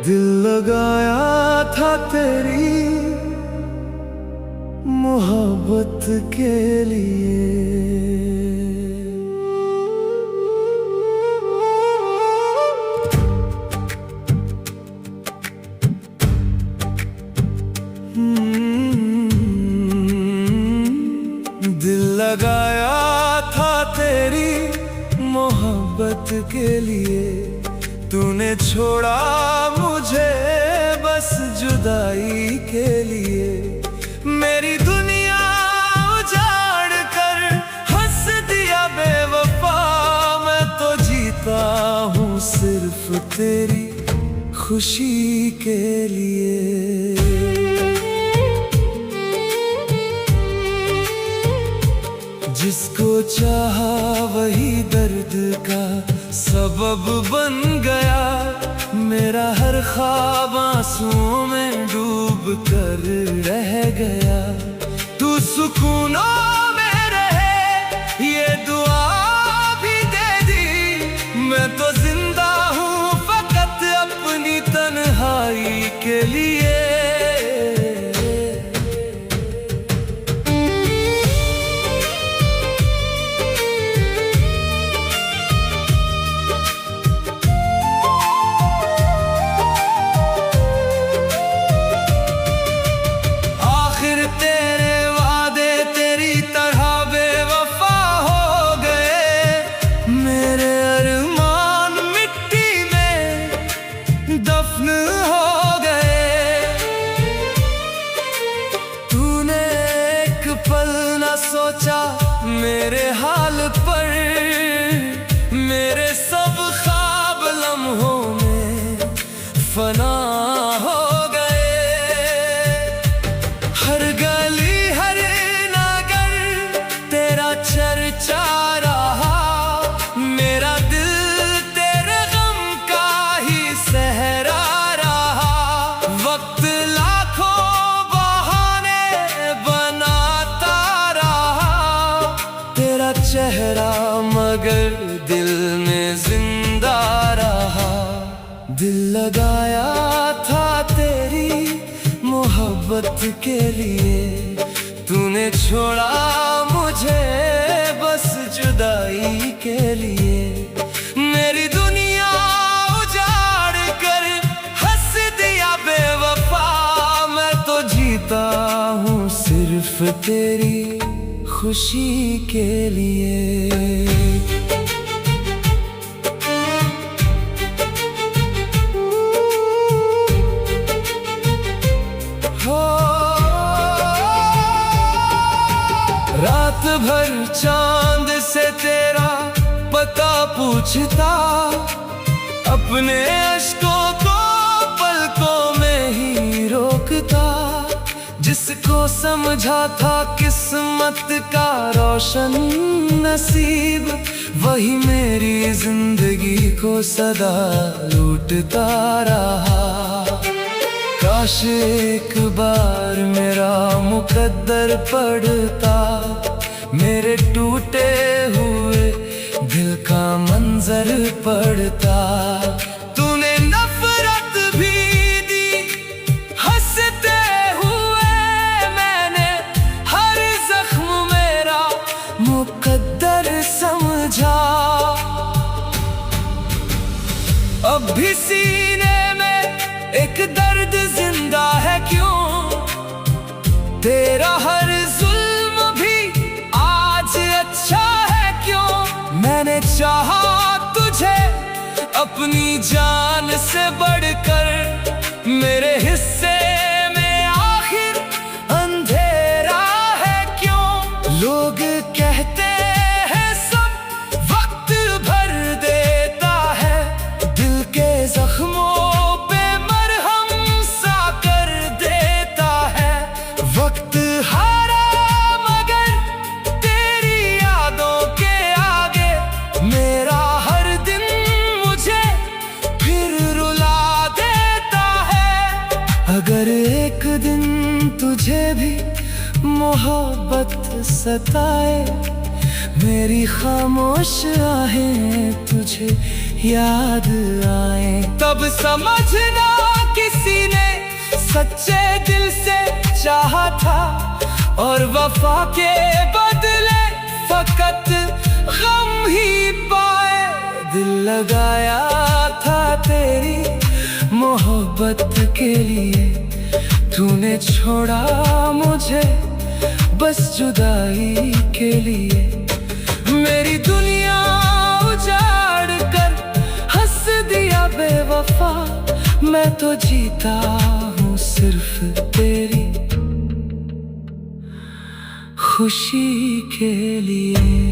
दिल लगाया था तेरी मोहब्बत के लिए। दिल लगाया था तेरी मोहब्बत के लिए, तूने छोड़ा मुझे बस जुदाई के लिए। मेरी दुनिया उजाड़ कर हंस दिया बेवफा, मैं तो जीता हूँ सिर्फ तेरी खुशी के लिए। जिसको चाहा वही दर्द का सबब बन गया, मेरा हर ख्वाब आंसुओं में डूब कर रह गया। तू सुकूनों में रहे ये दुआ भी दे दी, मैं तो जिंदा हूँ फकत अपनी तन्हाई के लिए। दफन हो गए, तूने एक पल न सोचा मेरे हाल पर, मेरे सब ख्वाब लम्हों में फना हो गए। हर गली हर नगर तेरा चर्चा रहा, मेरा दिल चेहरा मगर दिल में जिंदा रहा। दिल लगाया था तेरी मोहब्बत के लिए, तूने छोड़ा मुझे बस जुदाई के लिए। मेरी दुनिया उजाड़ कर हंस दिया बेवफा, मैं तो जीता हूँ सिर्फ तेरी खुशी के लिए। हो रात भर चांद से तेरा पता पूछता, अपने अश्कों को पलकों में ही रोकता। जिसको समझा था किस्मत का रोशन नसीब, वही मेरी जिंदगी को सदा लूटता रहा। काश एक बार मेरा मुकद्दर पड़ता, मेरे टूटे हुए दिल का मंजर पड़ता। तूने नफरत भी दी हंसते हुए, मैंने हर जख्म मेरा मुकद्दर समझा। अब भी सीने में एक दर्द जिंदा है क्यों, तेरा हर जुल्म भी आज अच्छा है क्यों। मैंने चाहा तुझे अपनी जान से बढ़कर, मेरे हिस्से में आखिर अंधेरा है क्यों। लोग कहते हैं सब वक्त भर देता है, दिल के जख्मों पे मरहम सा कर देता है। वक्त हारा मगर तेरी यादों के आगे, मेरा हर दिन मुझे फिर रुला देता है। अगर एक दिन तुझे भी मोहब्बत सताए, मेरी खामोश आहें तुझे याद आए। तब समझना किसी ने सच्चे दिल से चाहा था, और वफा के बदले फकत गम ही पाए। दिल लगाया था तेरी मोहब्बत के लिए, तूने छोड़ा मुझे बस जुदाई के लिए। मेरी दुनिया उजाड़ कर हंस दिया बेवफा, मैं तो जीता हूँ सिर्फ तेरी खुशी के लिए।